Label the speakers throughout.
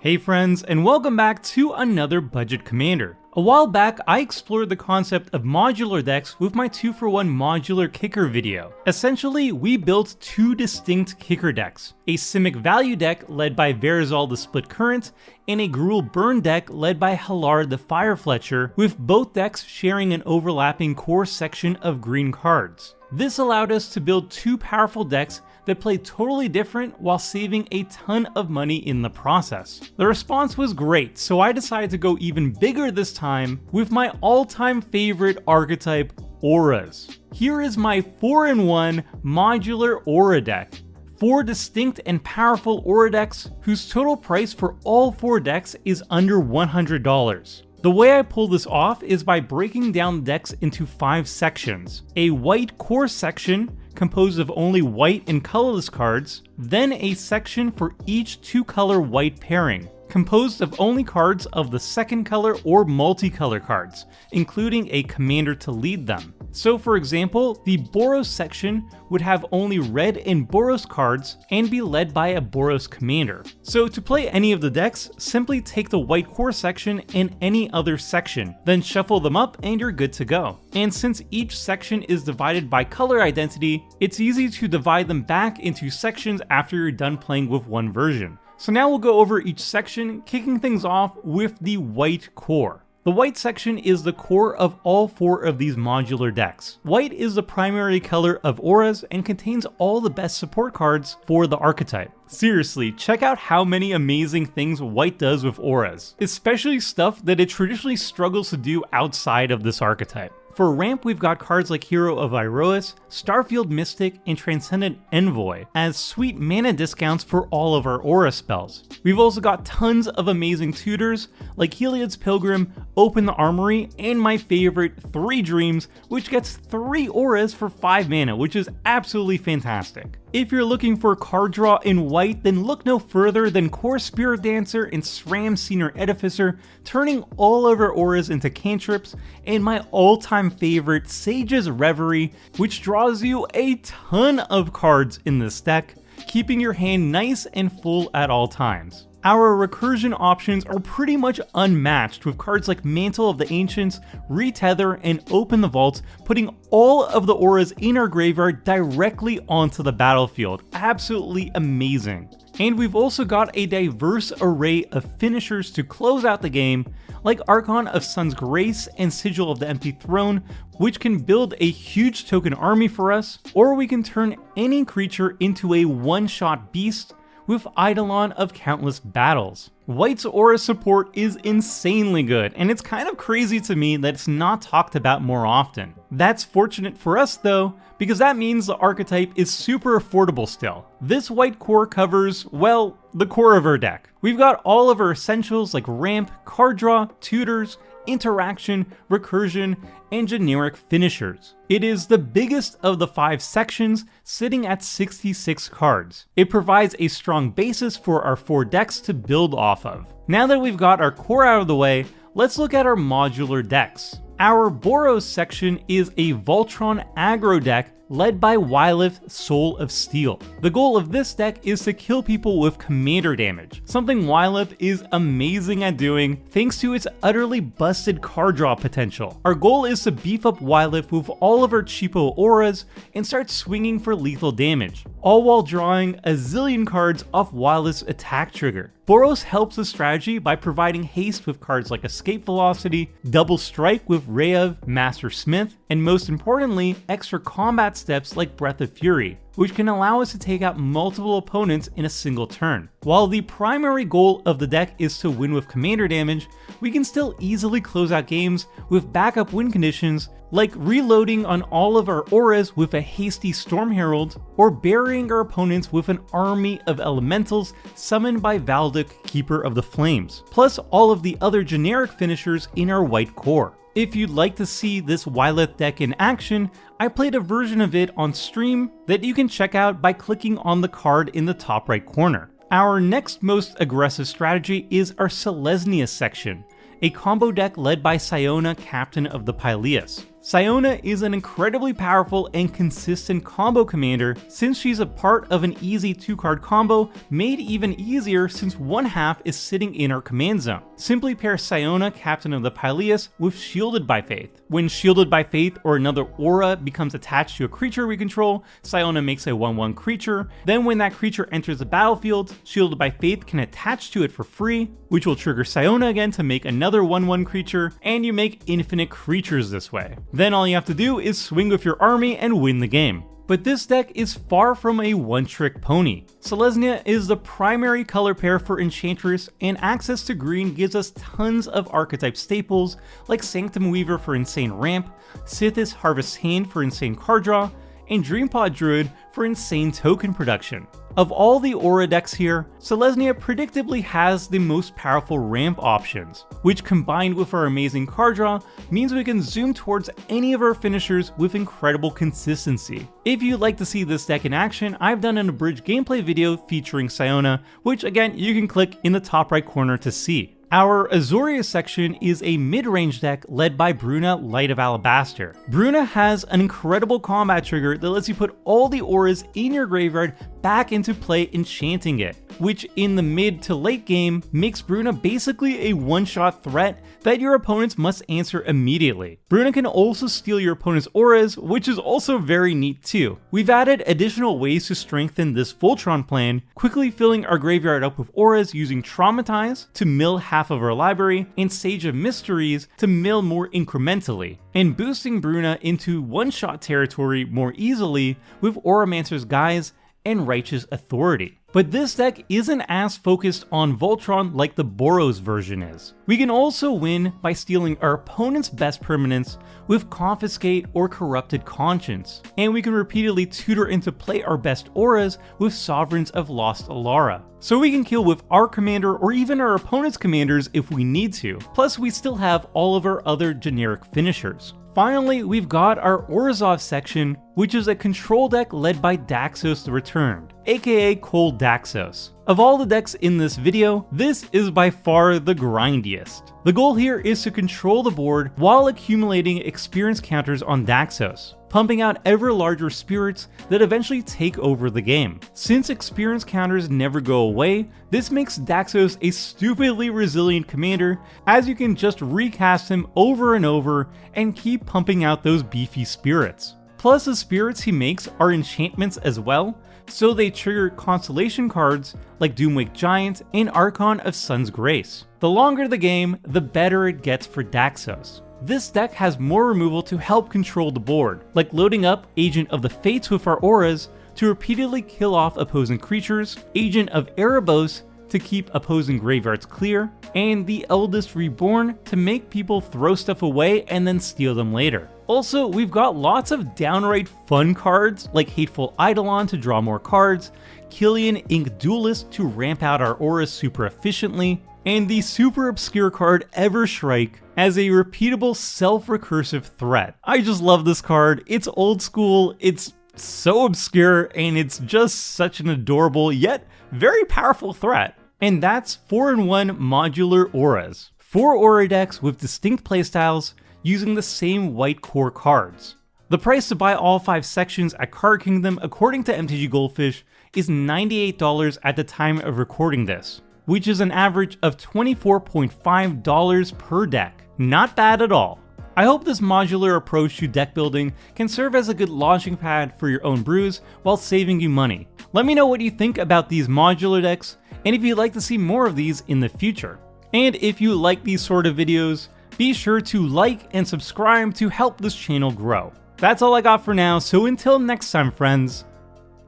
Speaker 1: Hey friends, and welcome back to another budget commander. A while back, I explored the concept of modular decks with my 2-for-1 modular kicker video. Essentially, we built two distinct kicker decks, a Simic Value deck led by Verizal the Split Current, and a Gruul Burn deck led by Halard the Firefletcher, with both decks sharing an overlapping core section of green cards. This allowed us to build two powerful decks that play totally different while saving a ton of money in the process. The response was great, so I decided to go even bigger this time with my all-time favorite archetype, Auras. Here is my 4-in-1 modular Aura deck. 4 distinct and powerful Aura decks whose total price for all 4 decks is under $100. The way I pull this off is by breaking down the decks into 5 sections. A white core section composed of only white and colorless cards, then a section for each 2-color white pairing, composed of only cards of the second color or multicolor cards, including a commander to lead them. So for example, the Boros section would have only red and Boros cards and be led by a Boros commander. So to play any of the decks, simply take the white core section and any other section, then shuffle them up and you're good to go. And since each section is divided by color identity, it's easy to divide them back into sections after you're done playing with one version. So now we'll go over each section, kicking things off with the white core. The white section is the core of all 4 of these modular decks. White is the primary color of Auras and contains all the best support cards for the archetype. Seriously, check out how many amazing things white does with Auras, especially stuff that it traditionally struggles to do outside of this archetype. For ramp, we've got cards like Hero of Iroas, Starfield Mystic, and Transcendent Envoy as sweet mana discounts for all of our Aura spells. We've also got tons of amazing tutors like Heliod's Pilgrim, Open the Armory, and my favorite, 3 Dreams, which gets 3 Auras for 5 mana, which is absolutely fantastic. If you're looking for card draw in white, then look no further than Core Spirit Dancer and SRAM Senior Edificer, turning all of our auras into cantrips, and my all-time favorite, Sage's Reverie, which draws you a ton of cards in this deck, keeping your hand nice and full at all times. Our recursion options are pretty much unmatched, with cards like Mantle of the Ancients, Retether, and Open the Vault, putting all of the auras in our graveyard directly onto the battlefield. Absolutely amazing. And we've also got a diverse array of finishers to close out the game, like Archon of Sun's Grace and Sigil of the Empty Throne, which can build a huge token army for us, or we can turn any creature into a one-shot beast with Eidolon of Countless Battles. White's aura support is insanely good, and it's kind of crazy to me that it's not talked about more often. That's fortunate for us though, because that means the archetype is super affordable still. This white core covers, well, the core of our deck. We've got all of our essentials like ramp, card draw, tutors, interaction, recursion, and generic finishers. It is the biggest of the 5 sections, sitting at 66 cards. It provides a strong basis for our 4 decks to build off of. Now that we've got our core out of the way, let's look at our modular decks. Our Boros section is a Voltron aggro deck led by Wylith, Soul of Steel. The goal of this deck is to kill people with commander damage, something Wylith is amazing at doing thanks to its utterly busted card draw potential. Our goal is to beef up Wylith with all of our cheapo auras and start swinging for lethal damage, all while drawing a zillion cards off Wylith's attack trigger. Boros helps the strategy by providing haste with cards like Escape Velocity, Double Strike with Reyev, Master Smith, and most importantly, extra combat steps like Breath of Fury, which can allow us to take out multiple opponents in a single turn. While the primary goal of the deck is to win with commander damage, we can still easily close out games with backup win conditions like reloading on all of our auras with a hasty Storm Herald, or burying our opponents with an army of elementals summoned by Valduk, Keeper of the Flames, plus all of the other generic finishers in our white core. If you'd like to see this Wylith deck in action, I played a version of it on stream that you can check out by clicking on the card in the top right corner. Our next most aggressive strategy is our Selesnya section, a combo deck led by Siona, Captain of the Pyleus. Siona is an incredibly powerful and consistent combo commander since she's a part of an easy 2-card combo made even easier since one half is sitting in our command zone. Simply pair Siona, Captain of the Pyleas, with Shielded by Faith. When Shielded by Faith or another aura becomes attached to a creature we control, Siona makes a 1/1 creature. Then when that creature enters the battlefield, Shielded by Faith can attach to it for free, which will trigger Siona again to make another 1/1 creature, and you make infinite creatures this way. Then all you have to do is swing with your army and win the game. But this deck is far from a one-trick pony. Selesnya is the primary color pair for Enchantress, and access to green gives us tons of archetype staples like Sanctum Weaver for insane ramp, Sithis Harvest Hand for insane card draw, and Dreampod Druid for insane token production. Of all the aura decks here, Selesnya predictably has the most powerful ramp options, which combined with our amazing card draw means we can zoom towards any of our finishers with incredible consistency. If you'd like to see this deck in action, I've done an abridged gameplay video featuring Siona, which again you can click in the top right corner to see. Our Azorius section is a mid-range deck led by Bruno, Light of Alabaster. Bruno has an incredible combat trigger that lets you put all the auras in your graveyard back into play, enchanting it, which in the mid to late game makes Bruno basically a one-shot threat that your opponents must answer immediately. Bruno can also steal your opponent's auras, which is also very neat too. We've added additional ways to strengthen this Voltron plan, quickly filling our graveyard up with auras using Traumatize to mill half of our library, and Sage of Mysteries to mill more incrementally, and boosting Bruno into one-shot territory more easily with Auramancer's Guise and Righteous Authority. But this deck isn't as focused on Voltron like the Boros version is. We can also win by stealing our opponent's best permanents with Confiscate or Corrupted Conscience, and we can repeatedly tutor into play our best auras with Sovereigns of Lost Alara. So we can kill with our commander or even our opponent's commanders if we need to, plus we still have all of our other generic finishers. Finally, we've got our Orzhov section, which is a control deck led by Daxos the Returned, aka Cold Daxos. Of all the decks in this video, this is by far the grindiest. The goal here is to control the board while accumulating experience counters on Daxos, pumping out ever larger spirits that eventually take over the game. Since experience counters never go away, this makes Daxos a stupidly resilient commander, as you can just recast him over and over and keep pumping out those beefy spirits. Plus the spirits he makes are enchantments as well, so they trigger constellation cards like Doomwake Giant and Archon of Sun's Grace. The longer the game, the better it gets for Daxos. This deck has more removal to help control the board, like loading up Agent of the Fates with our auras to repeatedly kill off opposing creatures, Agent of Erebos to keep opposing graveyards clear, and the Eldest Reborn to make people throw stuff away and then steal them later. Also, we've got lots of downright fun cards like Hateful Eidolon to draw more cards, Killian Ink Duelist to ramp out our auras super efficiently, and the super obscure card Everstrike as a repeatable self-recursive threat. I just love this card. It's old school, it's so obscure, and it's just such an adorable yet very powerful threat. And that's 4-in-1 Modular Auras. 4 aura decks with distinct playstyles using the same white core cards. The price to buy all 5 sections at Card Kingdom, according to MTG Goldfish, is $98 at the time of recording this, which is an average of $24.5 per deck. Not bad at all. I hope this modular approach to deck building can serve as a good launching pad for your own brews while saving you money. Let me know what you think about these modular decks, and if you'd like to see more of these in the future. And if you like these sort of videos, be sure to like and subscribe to help this channel grow. That's all I got for now, so until next time friends,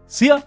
Speaker 1: see ya!